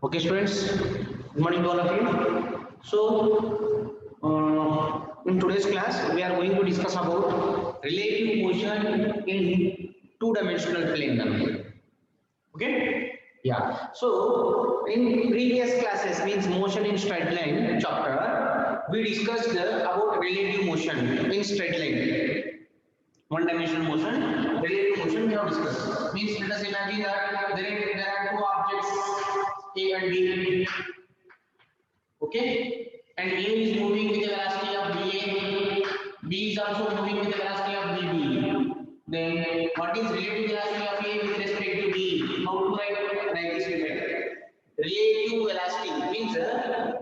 Okay, students. Good morning to all of you. So, in today's class, we are going to discuss about relative motion in two-dimensional plane. Okay. Yeah. So, in previous classes, means motion in straight line chapter, we discussed about relative motion in straight line. One dimensional motion, relative motion we have discussed. Means let us imagine that there are two objects A and B. Okay? And A is moving with the velocity of BA. B is also moving with the velocity of BB. Then what is relative velocity of A with respect to B? How to write? Like this we write. Relative velocity means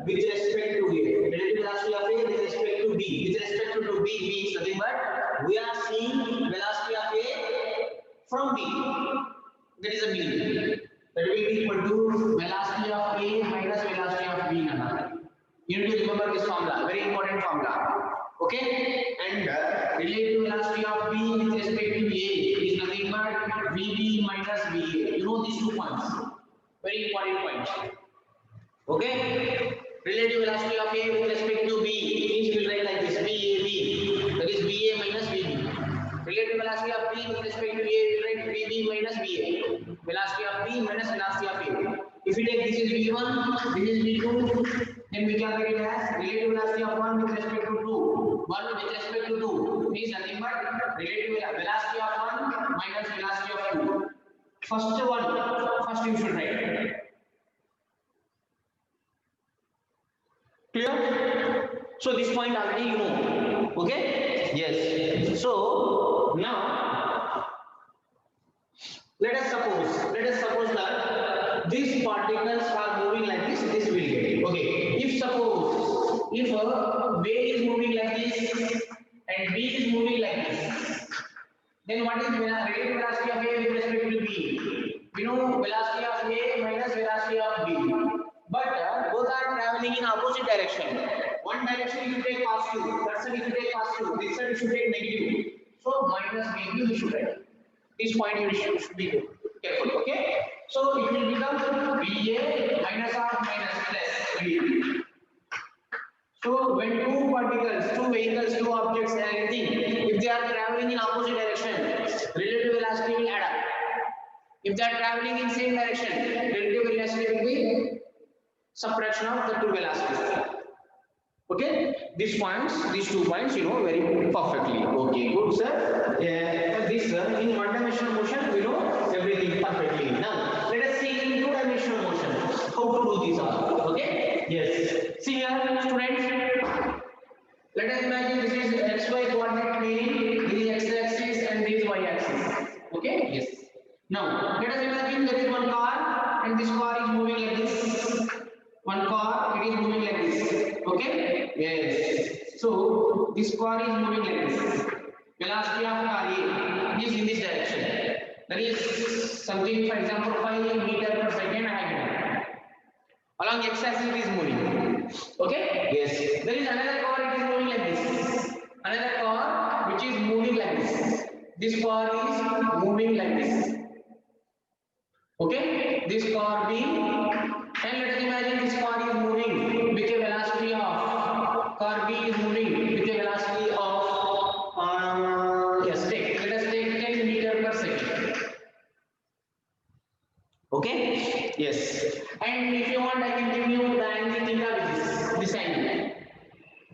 with respect to A. Relative velocity of A with respect to B. With respect to B means nothing but we are seeing velocity of A from B. That is the meaning. That will be equal to velocity of A minus velocity of B. You need to remember this formula, very important formula. Okay? And relative velocity of B with respect to A is nothing but VB minus VA. You know these 2 points. Very important points. Okay? Relative velocity of A with respect to B means we will write like this VAB. That is VA minus VB. Relative velocity of B with respect to A we will write VB minus VA. Velocity of B minus velocity of A. If we take this is V1, this is V2, then we can write it as relative velocity of 1 with respect to 2. 1 with respect to 2 means nothing but relative velocity of 1 minus velocity of 2. First you should write. Clear? So this point already you know. Okay? Yes. So now let us suppose that these particles are moving like this will get. Okay. If A is moving like this and B is moving like this, then what is relative velocity of A with respect to B? We know velocity of A minus velocity of B. But both are traveling in opposite direction. One direction you should take positive, that side you should take positive, this side you should take negative. So minus VB we should write. This point you should be careful. Okay? So it will become VA minus R minus plus VB. So when two particles, two vehicles, two objects and anything, if they are traveling in opposite direction, relative velocity will add up. If they are traveling in same direction, relative velocity will be subtraction of the two velocities. Okay, these 2 points, you know very perfectly. Okay, good, sir. This in one-dimensional motion, we know everything perfectly. Now, let us see in two-dimensional motion how to do this all. Okay, yes. See here, students. Let us imagine this is XY coordinate plane, this is x-axis and this is y-axis. Okay, yes. Now, let us imagine there is one car and this car is moving like this. One car, it is moving like this. Okay? Yes. So, this car is moving like this. Velocity of car A is in this direction. That is something, for example, 5 meters per second I have given. Along x-axis it is moving. Okay? Yes. There is another car, it is moving like this. Another car which is moving like this. This car is moving like this. Okay? This car being, and let us imagine this car is moving with a velocity of, car B is moving with a velocity of, let us take 10 meters per second. Okay? Yes. And if you want, I can give you the angle theta with this angle.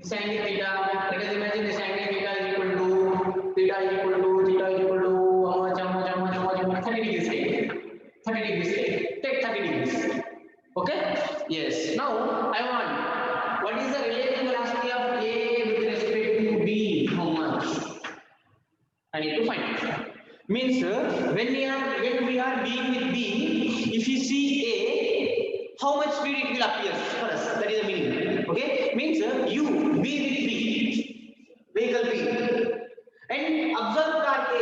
This angle theta, let us imagine this angle theta is equal to, theta is equal to, how much, 30 degrees take. 30 degrees take. Take 30 degrees. Okay? Yes. Now, I want, what is the relative velocity of A with respect to B? How much? I need to find it. Means when we are being with B, if you see A, how much speed it will appear for us? That is the meaning. Okay? Means you be with B, vehicle B, and observe car A.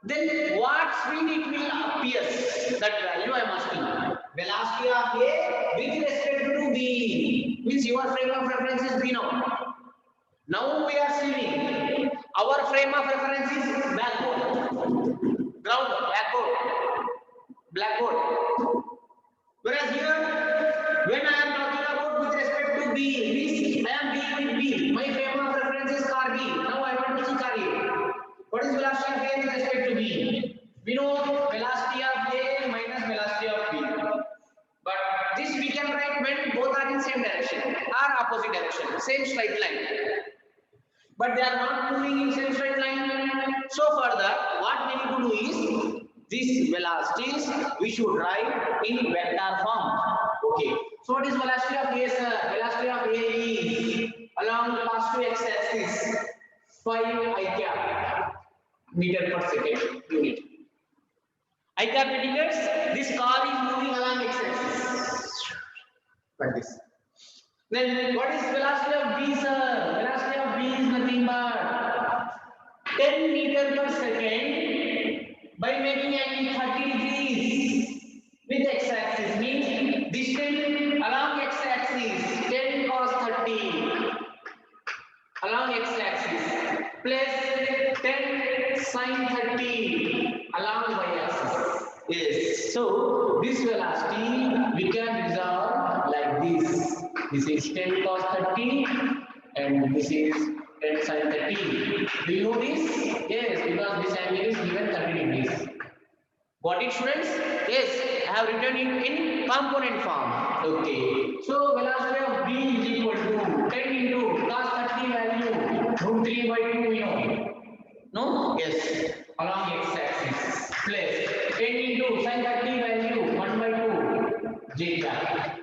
Then what speed it will appear? That value I am asking. Velocity of A with respect to B. Means your frame of reference is B now. Now we are seeing our frame of reference is blackboard, ground, blackboard. Whereas here, when I am talking about with respect to B, this I am B with B. My frame of reference is car B. Now I want to see car A. What is velocity of A with respect to B? We know velocity of A minus velocity of B. But this we can write when both are in same direction or opposite direction, same straight line. But they are not moving in same straight line. So for that, what we need to do is these velocities we should write in vector form. Okay. So what is velocity of A, sir? Velocity of A is along the positive x-axis 5 I cap meter per second unit. I cap indicates this car is moving along x-axis like this. Then what is velocity of B, sir? Velocity of B is nothing but 10 meter per second by making angle 30 degrees with x-axis, means distance along x-axis 10 cos 30 along x-axis plus 10 sin 30 along y-axis. Yes, so this velocity we can resolve like this. This is 10 cos 30 and this is 10 sin 30. Do you know this? Yes, because this angle is given 30 degrees. Got it, students? Yes, I have written it in component form. Okay. So velocity of B is equal to 10 into cos 30 value root 3 by 2, you know. No? Yes. Along x-axis plus 10 into sin 30 value 1 by 2 j cap.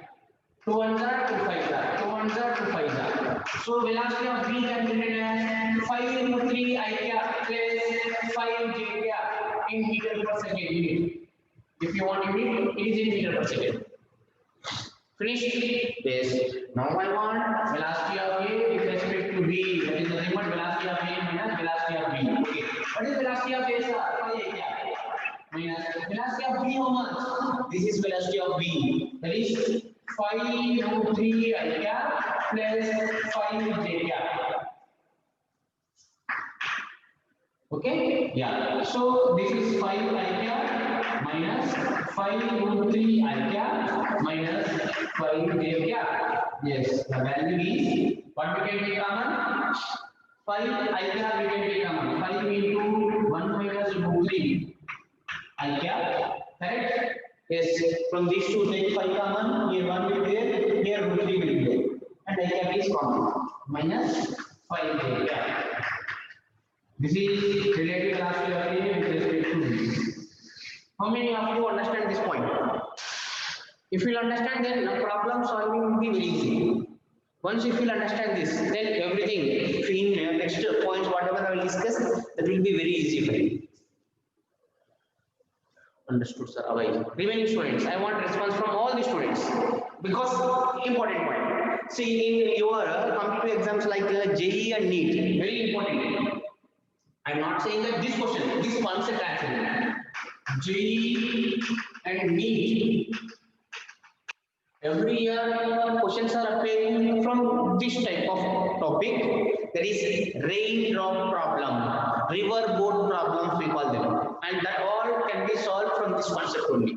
2 ones are 2 5s are 2 ones are 2 5s are. So velocity of B can be written as 5 into 3 I cap plus 5 j cap in meter per second unit. If you want unit, it is in meter per second. Finished? Yes. Now I want velocity of A with respect to B. That is nothing but velocity of A minus velocity of B. Okay. What is velocity of A, sir? 5 I cap minus velocity of B, how much? This is velocity of B. That is 5 root 3 I cap plus 5 j cap. Okay? Yeah. So this is 5 I cap minus 5 root 3 I cap minus 5 j cap. Yes, the value is what we can take common? 5 I cap we can take common. 5 into 1 minus root 3 I cap. Correct? Yes. From these two take 5 common. Here 1 will be there. Here root 3 will be there. And I cap is common. Minus 5 j cap. This is relative velocity of A with respect to B. How many of you understand this point? If you understand, then the problem solving will be very easy. Once if you understand this, then everything, if in next points, whatever I will discuss, that will be very easy for you. Understood, sir. Remaining students, I want response from all the students because important point. See, in your competitive exams like JEE and NEET, very important. I'm not saying that this question, this concept actually, JEE and NEET, every year questions are appearing from this type of topic. That is raindrop problem, river boat problems we call them, and that all can be solved from this concept only.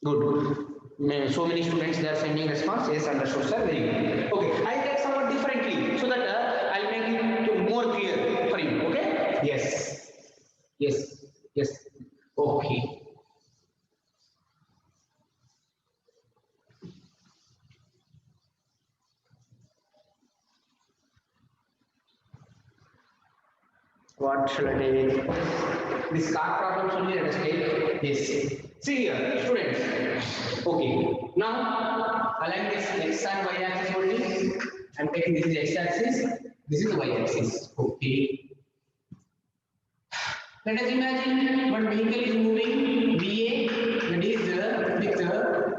Good. So many students they are sending response. Yes, understood, sir. Very good. Okay, I'll take somewhat differently so that I'll make it more clear for you. Okay? Yes. Yes. Yes. Okay. What should I take? This card problems only let us take. Yes. See here, students. Okay. Now align this x and y axis only. I'm taking this is x axis. This is y axis. Okay. Let us imagine one vehicle is moving VA, that is with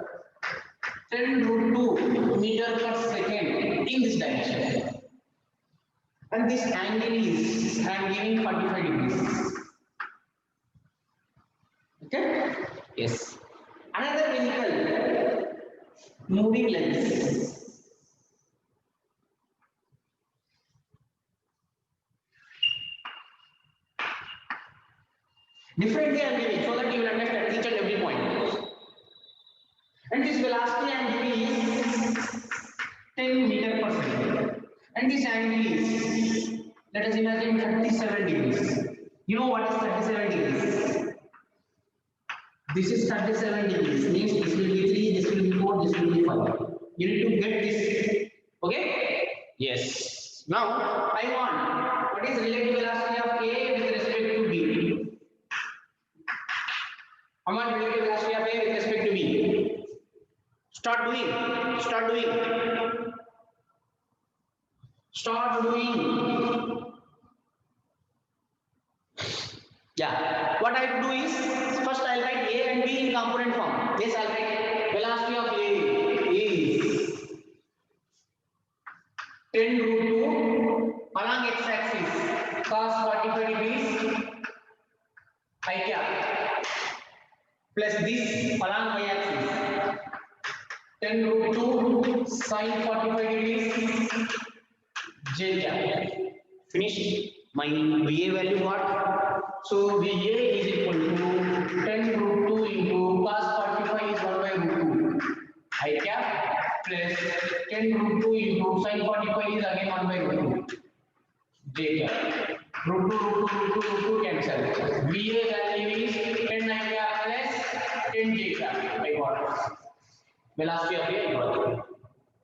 10 root 2 meter per second in this direction. And this angle is, I am giving 45 degrees. Okay? Yes. Another vehicle moving like this. Differently I am giving so that you will understand each and every point. And this velocity I am giving is 10 meter per second. And this angle is, let us imagine 37 degrees. You know what is 37 degrees? This is 37 degrees. Means this will be 3, this will be 4, this will be 5. You need to get this. Okay? Yes. Now I want what is relative velocity of A with respect to B. I want relative velocity of A with respect to B. Start doing. Start doing. Start doing. Yeah. What I have to do is first I'll write A and B in component form. Yes, I'll write velocity of A is 10 root 2 along x-axis cos 45 degrees I cap plus this along y-axis 10 root 2 sin 45 degrees j cap. Finished. My VA value what? So VA is equal to 10 root 2 into cos 45 is 1 by root 2 I cap plus 10 root 2 into sin 45 is again 1 by root 2 j cap. Root 2 cancel. VA value is 10 I cap plus 10 j cap. I got velocity of A. I got it.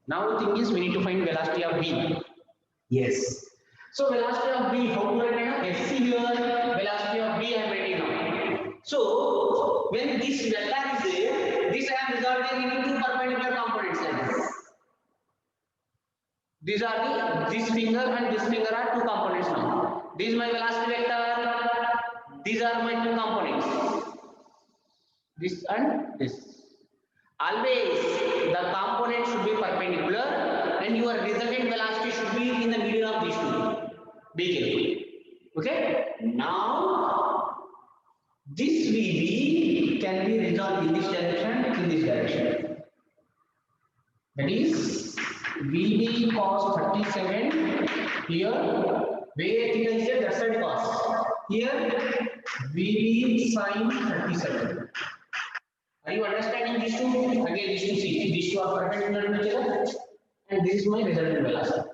Now the thing is we need to find velocity of B. Yes. So velocity of B, how to write now? Yes, see here, velocity of B I am writing now. So when this vector is there, this I am resolving into two perpendicular components like this. These are this finger and this finger are two components now. This is my velocity vector. These are my two components. This and this. Always the component should be perpendicular and your resultant velocity should be in the middle of these two. Be careful. Okay. Now this VB can be resolved in this direction, in this direction. That is VB cos 37 here. Where theta is there? That's side cos. Here VB sin 37. Are you understanding these two? Again, these two see. These two are perpendicular to each other, and this is my resultant velocity.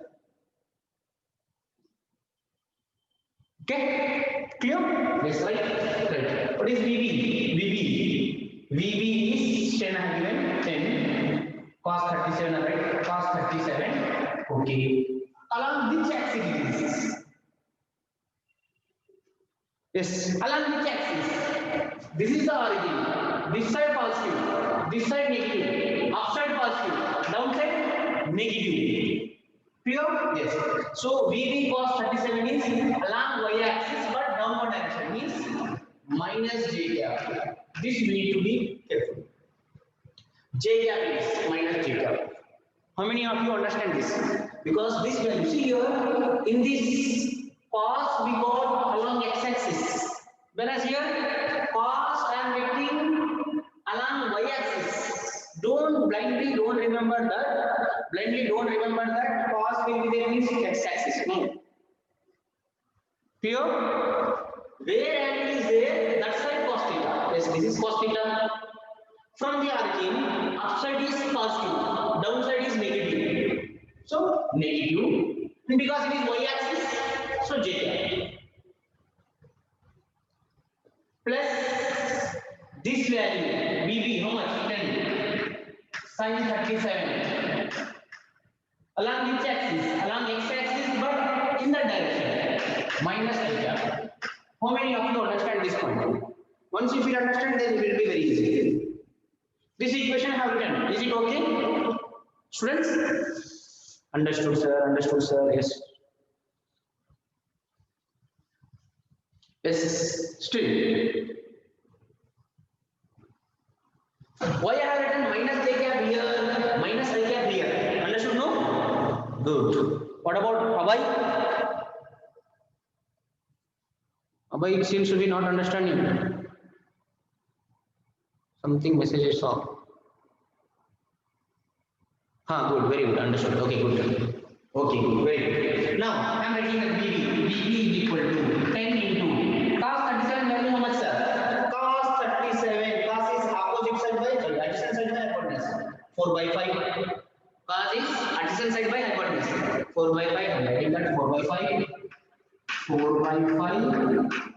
Okay, clear? Yes, right. Right. What is VB? VB is 10 I have given 10 cos 37, right? Cos 37. Okay. Along which axis it is? Yes, along which axis? This is the origin. This side positive, this side negative, upside positive, downside negative. Clear? Yes. So VB cos 37 is along y-axis but downward direction means minus j cap. This you need to be careful. J cap is minus j cap. How many of you understand this? Because this value, see here in this cos we got along x-axis, whereas here cos I am getting along y-axis. Don't remember that. Blindly don't remember that cos will be there means x-axis. No. Clear? Where angle is there, that side cos theta. Yes, this is cos theta. From the origin, upside is positive, downside is negative. So negative, and because it is y-axis, so j plus this value VB how much? 10 sin 37 along which axis? Along x-axis but in that direction minus theta. How many of you understand this point? Once if you understand, then it will be very easy. This equation I have written. Is it okay? Students? Understood, sir. Understood, sir. Yes. Yes. Still. Why I have written minus j cap here, minus I cap here? Understood? No? Good. What about Abhay? Abhay seems to be not understanding. Something message I saw. Good, very good, understood. Okay, good. Okay, good, very good. Now I am writing the VB. VB is equal to 10 into cos 37 value how much, sir? 4 by 5. Cos is adjacent side by hypotenuse. 4 by 5. I'm writing that 4 by 5. 4 by 5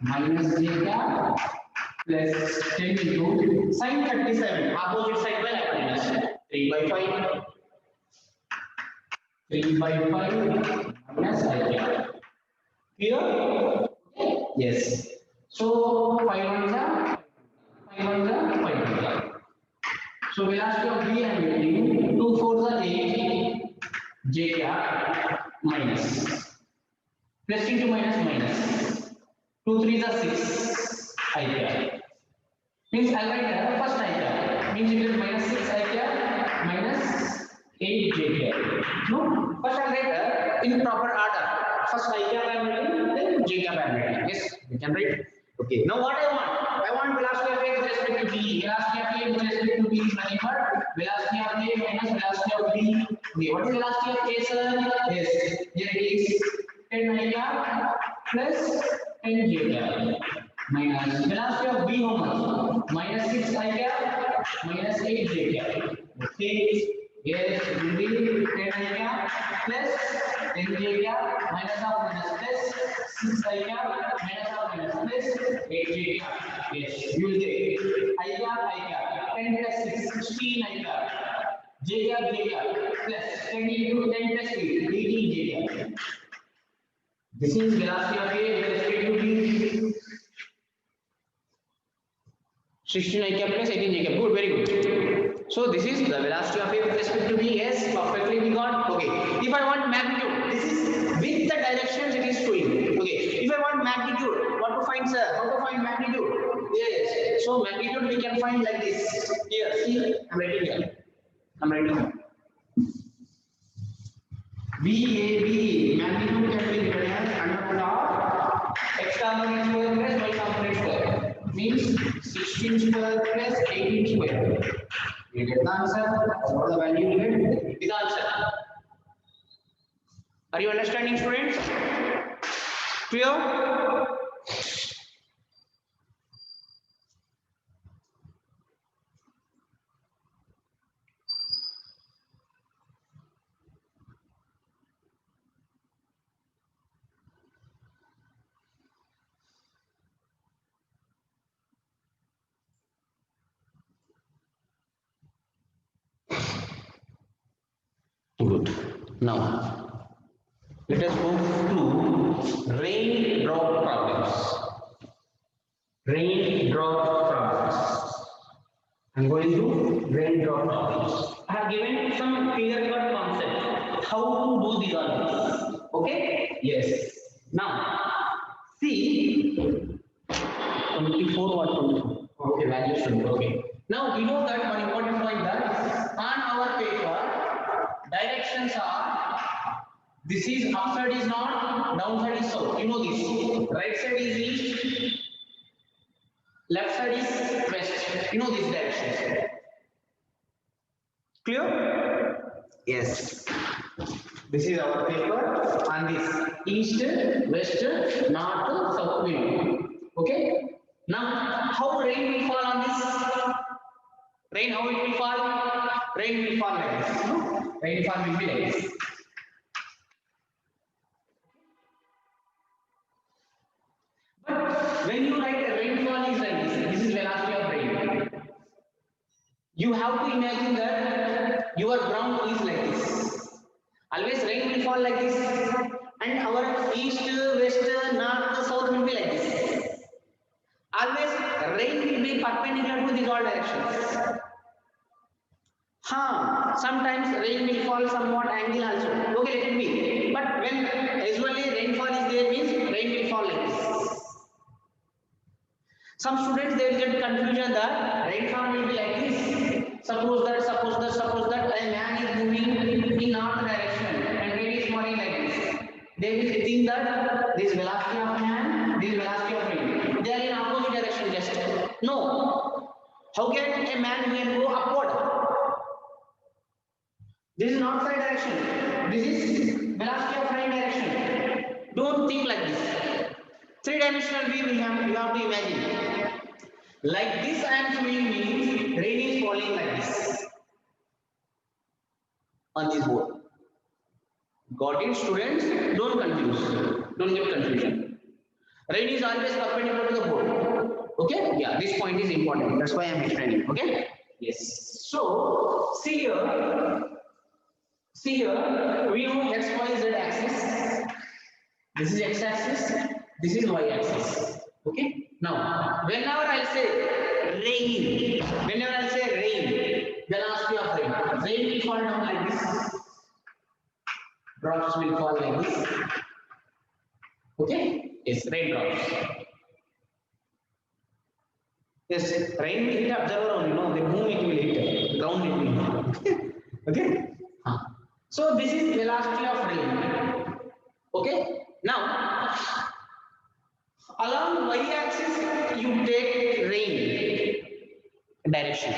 minus j cap plus 10 into sin 37. Opposite side by hypotenuse. 3 by 5. 3 by 5 minus I cap. Clear? Yes. So 5 ones are 5 ones are 5 ones are. So velocity of V I am getting 2 4s are 8 j cap minus plus into minus minus 2 3s are 6 I cap means I'll write the first I cap means it is minus 6 I cap minus 8 j cap. No, first I'll write in proper order. First I cap I am writing, then j cap I am writing. Yes, we can write. Okay. Now what I want? I want velocity of A with respect to B. Velocity of A with respect to B is nothing but velocity of A minus velocity of B. Okay. What is velocity of A, sir? Yes. Here it is 10 I cap plus 10 j cap minus velocity of B how much? Minus 6 I cap minus 8 j cap. Okay. Yes, it will be 10 I cap plus 10 j cap minus of minus plus 6 I cap minus of minus plus 8 j cap. Yes, you will get I cap 10 plus 6 16 I cap j cap plus 10 into 10 plus 8 18 j cap. This is velocity of A with respect to B. 16 I cap plus 18 j cap. Good, very good. So this is the velocity of A with respect to B. Yes, perfectly we got. Okay. If I want magnitude, this is with the directions it is showing. Okay. If I want magnitude, what to find, sir? How to find magnitude? Yes. So magnitude we can find like this. Here, see, I'm writing here. I'm writing here. VAB magnitude can be written as under root of x component square plus y component square. Means 16 square plus 18 square. You get the answer. What the value you get? Is the answer. Are you understanding, students? Clear? Good. Now, let us move to raindrop problems. Raindrop problems. I'm going to raindrop problems. I have given some clear-cut concept how to do these all. Okay? Yes. Now, see 24 what 24. Okay, value should be okay. Now we know that one important point that on our paper directions are this is upside is north, downside is south. You know this. Right side is east, left side is west. You know these directions. Clear? Yes. This is our paper on this east, west, north, south wind. Okay. Now, how rain will fall on this? Rain, how it will fall? Rain will fall like this. No? Rainfall will be like this. But when you write a rainfall is like this is velocity of rain. You have to imagine that your ground is like this. Always rain will fall like this, and our east, west, north, south will be like this. Always rain will be perpendicular to these all directions. Sometimes rain will fall somewhat angle also. Okay, let it be. But when usually rainfall is there means rain will fall like this. Some students they will get confusion that rainfall will be like this. Suppose that a man is moving in north direction and rain is falling like this. They will think that this velocity of man, this velocity of rain. They are in opposite direction just. No. How can a man go upward? This is north side direction. This is velocity of rain direction. Don't think like this. Three-dimensional view you have to imagine. Like this I am showing means rain is falling like this. on this board. Got it, students? Don't confuse. Don't get confusion. Rain is always perpendicular to the board. Okay? Yeah, this point is important. That's why I'm explaining. Okay? Yes. So see here. See here. We know x, y, z axis. This is x axis. This is y axis. Okay? Now, whenever I'll say rain, whenever I'll say rain, velocity of rain will fall down like this. Drops will fall like this. Okay? Yes, raindrops. Yes, rain will hit observer only, no, the moon it will hit, ground it will hit. Okay? So this is velocity of rain. Okay? Now, along y-axis you take rain direction.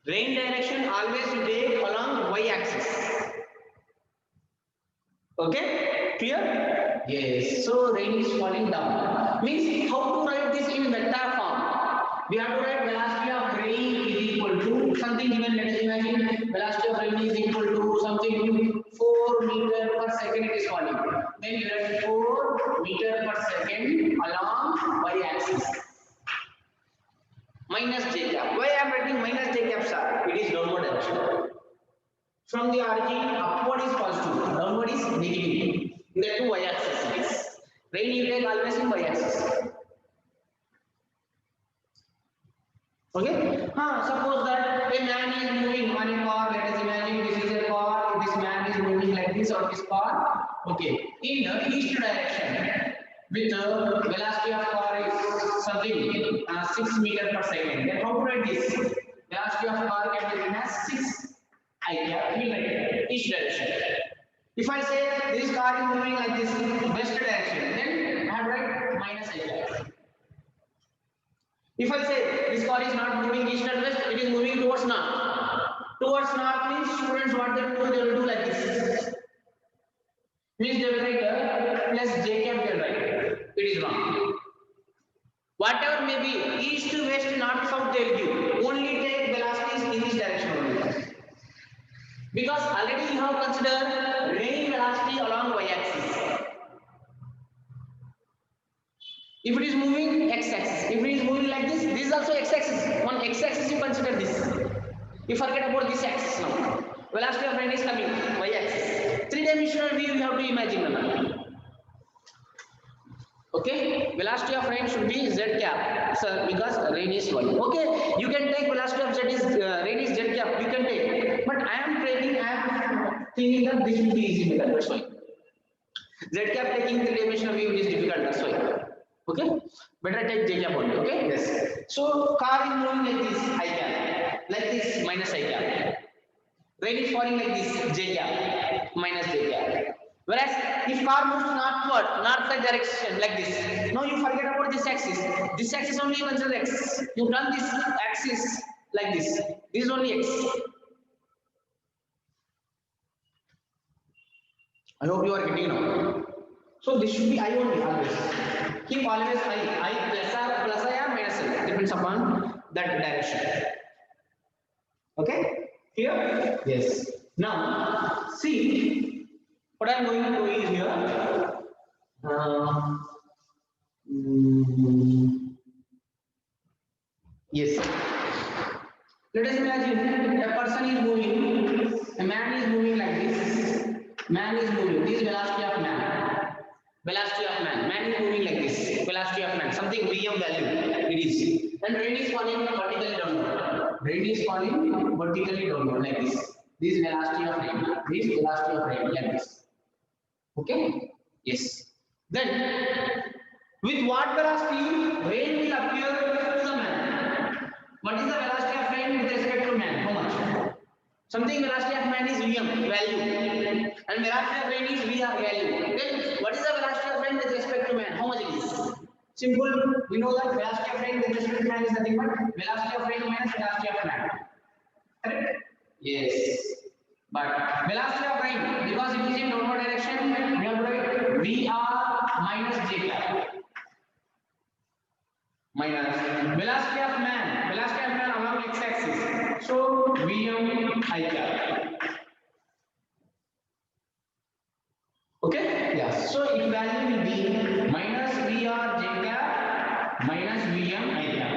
Rain direction always you take along y-axis. Okay? Clear? Yes. So rain is falling down. Means how to write this in vector form? We have to write velocity of rain is equal to something given. Let us imagine velocity of rain is equal to something 4 meter per second it is falling. Then you write 4 meter per second along y-axis. Minus j cap. Why I am writing minus j cap, sir? It is downward direction. From the origin, upward is positive, downward is negative. In the two y-axis. Rain you take always in y-axis. Okay? Suppose that a man is moving on a car. Let us imagine this is a car. This man is moving like this on this car. Okay. In the east direction, with the velocity of car is something 6 meter per second. Then how to write this? Velocity of car can be written as 6 I cap will write each direction. If I say this car is moving like this west direction, then I have to write minus I cap. If I say this car is not moving east and west, it is moving towards north. Towards north means students what they do, they will do like this. Means they will write plus j cap they will write. It is wrong. Whatever may be east, west, north, south they will give. Only take velocities in this direction only. Because already you have considered rain velocity along y-axis. If it is moving x-axis, if it is moving like this is also x-axis. On x-axis you consider this. You forget about this axis now. Velocity of rain is coming y-axis. Three-dimensional view you have to imagine now. Okay, velocity of rain should be z cap, so because rain is falling. Okay, you can take velocity of z is rain is z cap. You can take, but I am thinking that this will be easy method. That's why z cap taking three-dimensional view is difficult. That's why. Okay, better take j cap only. Okay, yes. So car is moving like this I cap, like this minus I cap. Rain is falling like this j cap minus j cap. Whereas if car moves northward, north-side direction like this, now you forget about this axis. This axis only you consider x. You turn this axis like this. This is only x. I hope you are getting now. So this should be I only always. Keep always I plus I or minus I. Depends upon that direction. Okay? Here? Yes. Now see. What I am going to do is here. Yes. Let us imagine a person is moving. A man is moving like this. Man is moving. This is velocity of man. Velocity of man. Man is moving like this. Velocity of man. Something Vm value. It is. And rain is falling vertically downward. Rain is falling vertically downward like this. This is velocity of rain. This is velocity of rain like this. Okay? Yes. Then, with what velocity rain will appear to the man? What is the velocity of rain with respect to man? How much? Something velocity of man is Vm value, and velocity of rain is Vr value. Then, what is the velocity of rain with respect to man? How much it is? Simple. We know that velocity of rain with respect to man is nothing but velocity of rain minus velocity of man. Correct? Yes. But velocity of rain, because it is in downward direction, we have to write Vr minus j cap minus velocity of man along x-axis. So Vm I cap. minus Vm I cap.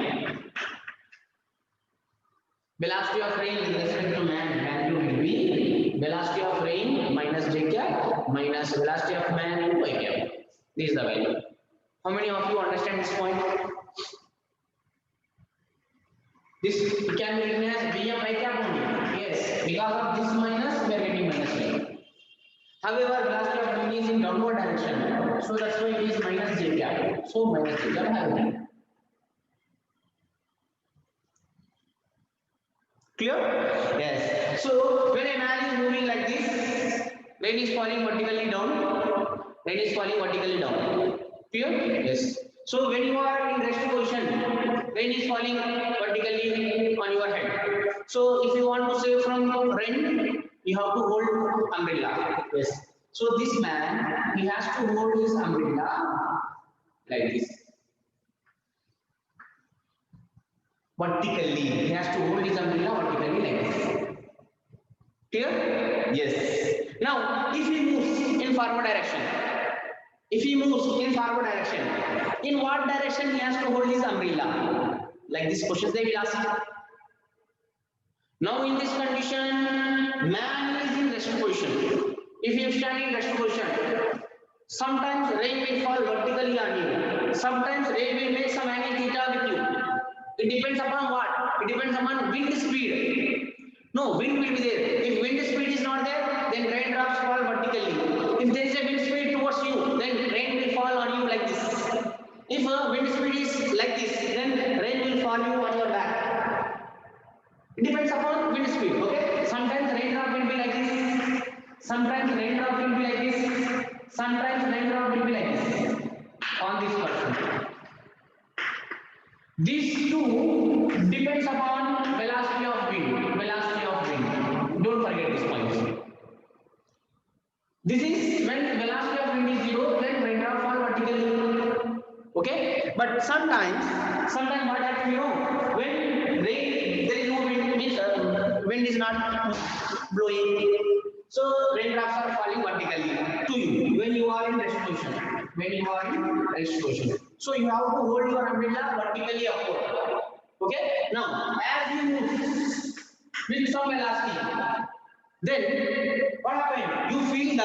Velocity of rain with respect to man value will be velocity of rain minus j cap minus velocity of man into I cap. This is the value. How many of you understand this point? This can be written as Vm I cap only. Yes, because of this minus we are getting minus I. However, velocity of wind is in downward direction, so that's why it is minus j cap. So minus j cap happening. Clear? Yes. So when a man is moving like this, rain is falling vertically down. Rain is falling vertically down. Clear? Yes. So when you are in rest position, rain is falling vertically on your head. So if you want to save from rain, you have to hold umbrella. Yes. So this man, he has to hold his umbrella like this. Vertically. He has to hold his umbrella vertically like this. Clear? Yes. Now, if he moves in forward direction, in what direction he has to hold his umbrella? Like this questions they will ask. Now in this condition, man is in rest position. If you stand in rest position, sometimes rain will fall vertically on you. Sometimes rain will make some angle theta with you. It depends upon what? It depends upon wind speed. No, wind will be there. If wind speed is not there, then raindrops fall vertically. If there is a wind speed towards you, then rain will fall on you like this. If wind speed is like this, then rain will fall you on your back. It depends upon wind speed. Okay. Sometimes raindrop will be like this. Sometimes raindrop will be like this. Sometimes raindrop will be like this on this person. These two depends upon velocity of wind. Don't forget this point. This is when velocity of wind is 0, then raindrop fall vertically. Okay? But sometimes what happens, you know, when rain, there is no wind, means wind is not blowing. So raindrops are falling vertically to you when you are in rest position. So you have to hold your umbrella vertically upward. Okay? Now, as you move with some velocity, then what happened? You will feel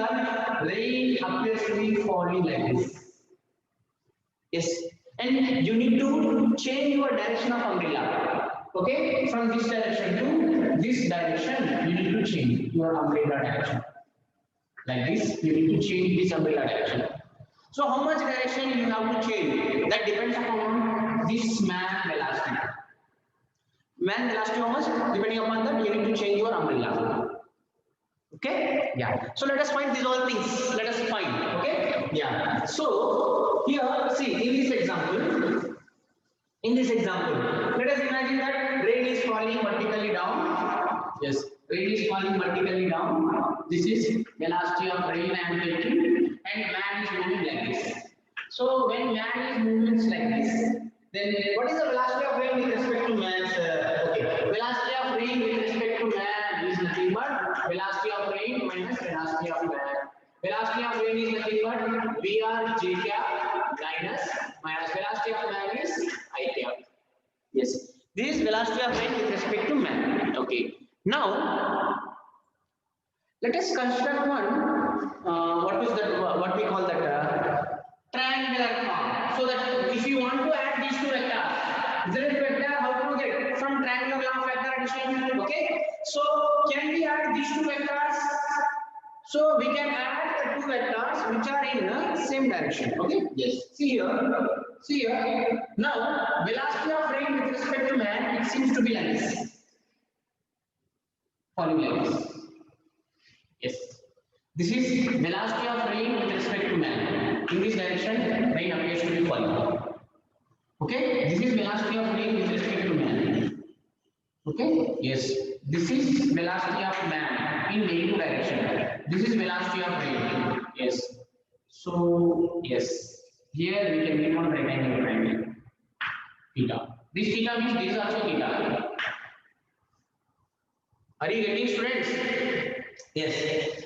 that rain appears to be falling like this. Yes, and you need to change your direction of umbrella. Okay, from this direction to this direction, you need to change your umbrella direction. Like this, you need to change this umbrella direction. So how much direction you have to change? That depends upon this man velocity. Man velocity how much? Depending upon that, you need to change your umbrella. Okay? Yeah. So let us find these all things. Let us find. Okay? Yeah. So here, see, in this example, let us imagine that rain is falling vertically down. Yes, rain is falling vertically down. This is velocity of rain I am taking, and man is moving like this. So when man is moving like this, then what is the velocity of rain with respect to man's? Okay, velocity of rain with respect to man is nothing but velocity of rain minus velocity of man. Velocity of rain is nothing but Vr j cap minus velocity of man is I cap. Yes, this is velocity of rain with respect to man. Okay, now let us construct one. What is that? What we call that? Triangular form. So that if you want to add these two vectors, z vector, how to get from triangular law of vector addition? Okay. So can we add these two vectors? So we can add two vectors which are in the same direction. Okay. Yes. See here. Now velocity of rain with respect to man, it seems to be like this. Falling like this. Yes. This is velocity of rain with respect to man. In this direction, rain appears to be falling. Okay, this is velocity of rain with respect to man. Okay, yes, this is velocity of man in negative direction. This is velocity of rain. Yes, so yes, here we can give one rectangular triangle. Theta. This theta means this is also theta. Are you getting, students? Yes.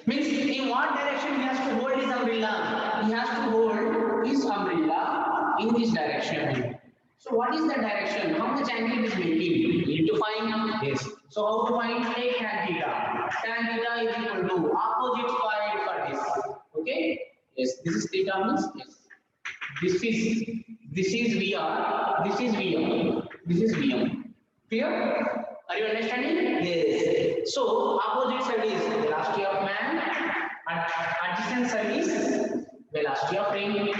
Means in what direction he has to hold his umbrella? He has to hold his umbrella in this direction. So what is the direction? How much angle it is making? You need to find. Yes. So how to find? Take tan theta. Tan theta is equal to opposite side for this. Okay. Yes. This is theta means yes. This is VR. This is VR. This is VM. Clear? Are you understanding? Yes. So opposite side is velocity of man, and adjacent side is velocity of ring.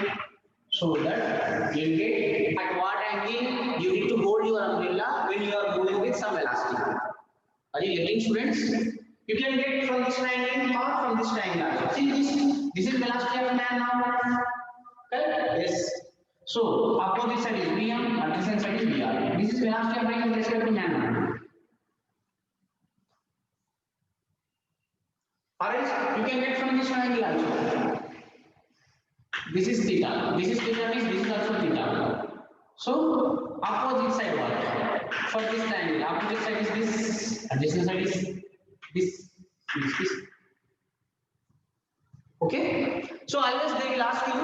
So that you get at what angle you need to hold your umbrella when you are moving with some velocity. Are you getting, students? You can get from this triangle or from this triangle. See this is velocity of man now. Correct? Yes. So opposite side is VM, adjacent side is VR. This is velocity of ring with respect to man. Or else you can get from this triangle also. This is theta. This is theta means this is also theta. So opposite side what? For this triangle, opposite side is this, adjacent side is this. Okay. So always they will ask you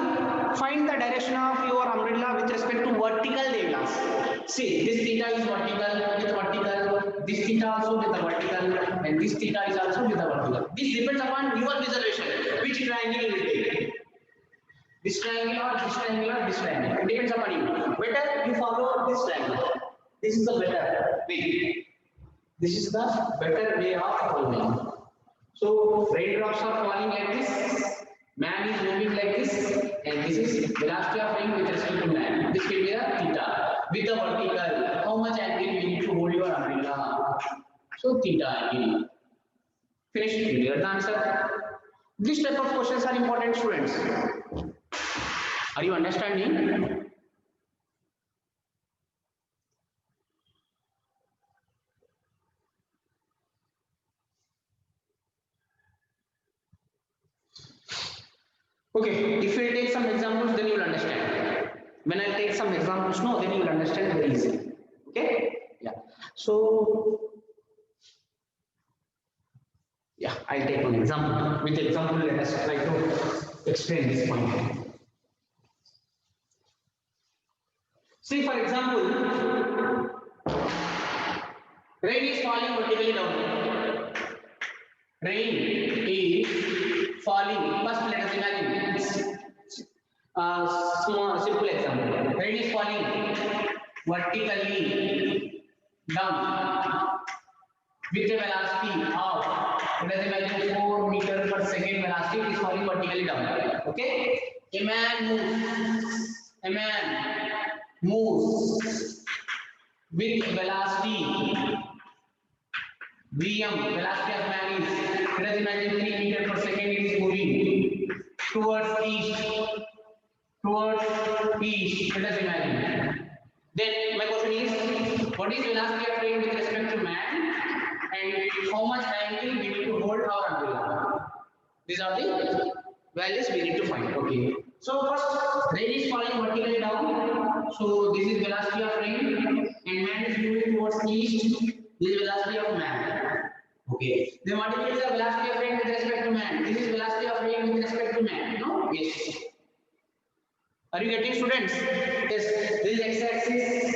find the direction of your umbrella with respect to vertical. They will ask. See, this theta is vertical with vertical. This theta also with the vertical, and this theta is also with the vertical. This depends upon your observation. Which triangle you will take. This triangle or this triangle or this triangle. It depends upon you. Better you follow this triangle. This is the better way. This is the better way of following. So raindrops are falling like this. Man is moving like this, and this is velocity of ring with respect to man. This will be a theta with the vertical. How much angle you need to hold your umbrella? So theta angle. Finished. Clear the answer. This type of questions are important, students. Are you understanding? Okay, if you take some examples, then you will understand. When I take some examples, no, then you will understand very easily. Okay? Yeah. So, yeah, I'll take one example. With example, let us try to explain this point. See, for example, rain is falling vertically down. Rain is falling. First, let us imagine small, simple example. Rain is falling vertically down with a velocity of, let us imagine 4 meters per second velocity. It is falling vertically down. Okay? A man moves with velocity Vm, velocity of man is, let us imagine 3 meters per second. It is moving towards east. Let us imagine. Then my question is, what is velocity of rain with respect to man, and how much angle we need to hold our umbrella? These are the values we need to find. Okay. So first, rain is falling vertically down. So this is velocity of rain, and man is moving towards east. This is velocity of man. Okay. Then what is the velocity of rain with respect to man? This is velocity of rain with respect to man. No? Yes. Are you getting, students? Yes. This is x-axis.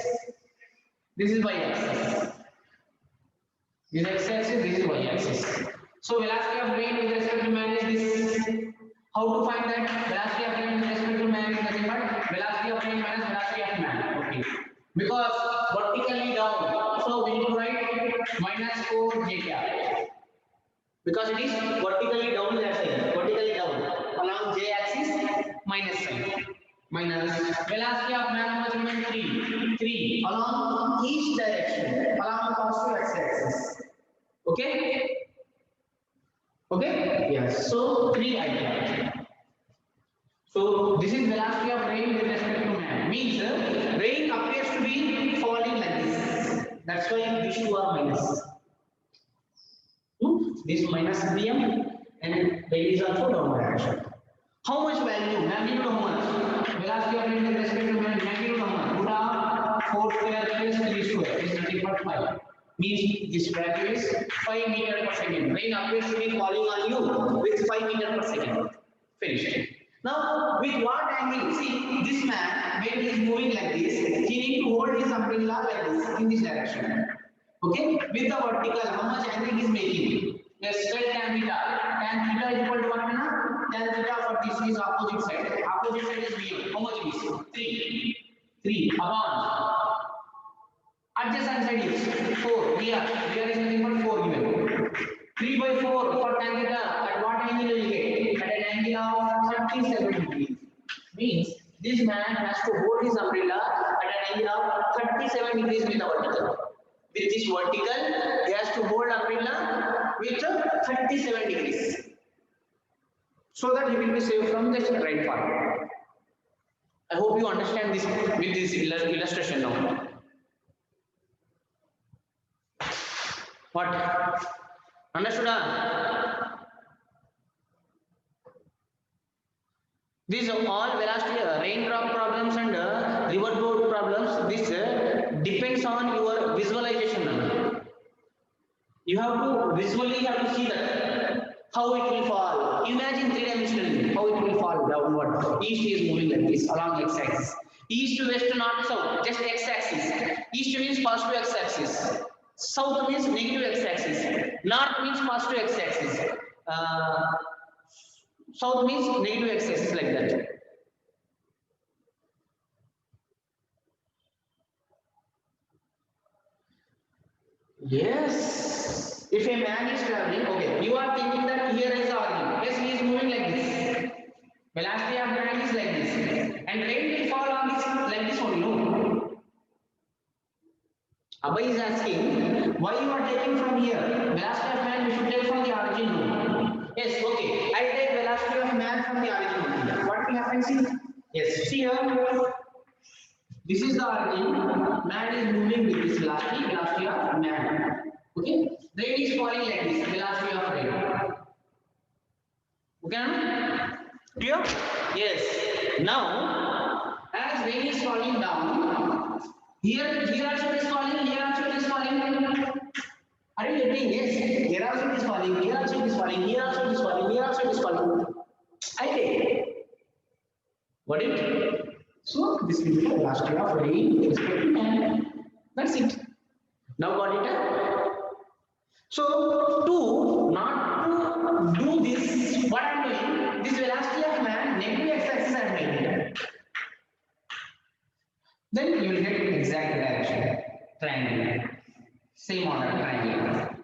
This is y-axis. This is x-axis. This is y-axis. So velocity of rain with respect to man is this. How to find that? Velocity of rain with respect to man is nothing but velocity of rain minus velocity of man. Okay. Because vertically down, so we need to write minus 4 j cap. Because it is vertically down, that side. Vertically down along j axis, minus sign. Minus velocity of man, how much remains? 3 along each direction, along the positive x-axis. Okay? Okay? Yes. So 3 items. So this is velocity of rain with respect to man. Means rain appears to be falling like this. That's why these two are minus. This minus Vm, and rain is also downward direction. How much value? Magnitude how much? Velocity of rain with respect to man. Magnitude how much? Root of 4 square plus 3 square is nothing but 5. Means this value is 5 meters per second. Rain appears to be falling on you with 5 meters per second. Finished. Now, with what angle? See, this man, when he is umbrella like this in this direction. Okay, with the vertical, how much angle it is making? Yes, straight tan theta. Tan theta is equal to what? Tan theta for this is opposite side. Opposite side is here. How much it is? 3. 3 upon. Adjacent side is 4. Here is nothing but 4 given. 3 by 4 for tan theta. At what angle you will get? At an angle of 37 degrees. Means this man has to hold his umbrella at an angle of 37 degrees with the vertical. With this vertical, he has to hold umbrella with 37 degrees. So that he will be safe from the right part. I hope you understand this with this illustration now. What? Understood? These are all velocity, raindrop problems and riverboat problems. This depends on your visualization. You have to visually see that how it will fall. Imagine 3-dimensionally how it will fall downward. East is moving like this along x-axis. East to west to north south, just x-axis. East means positive x-axis. South means negative x-axis. North means positive x-axis. South means negative x-axis like that. Yes. If a man is traveling, okay, you are thinking that here is the origin. Yes, he is moving like this. Velocity of man is like this. And rain will fall on this like this only, no? Abhay is asking, why you are taking from here? Velocity of man we should take from the origin, no? Yes, okay. I take velocity of man from the origin only. What will happen? See? Yes, see here. This is the origin. Man is moving with this velocity of man. Okay? Rain is falling like this, velocity of rain. Okay? Clear? Yes. Now, as rain is falling down, here also it is falling, here also it is falling. Are you getting? Yes. Here also it is falling, here also it is falling, here also it is falling, here also it is falling. I take. Got it? So this will be the velocity of rain with respect to man. That's it. Now got it? So not to do this, what I am doing, this velocity of man, negative x-axis I am making. Then you will get exact direction. Triangle. Same order, triangle.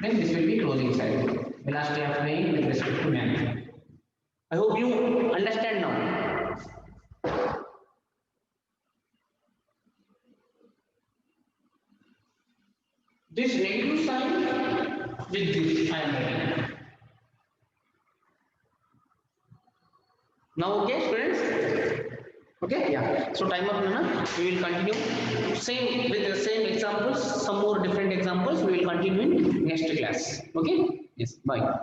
Then this will be closing side. Velocity of rain with respect to man. I hope you understand now. This negative sign with this I am writing. Now okay, students? Okay, yeah. So time up, Nana. We will continue same with the same examples, some more different examples. We will continue in next class. Okay? Yes. Bye.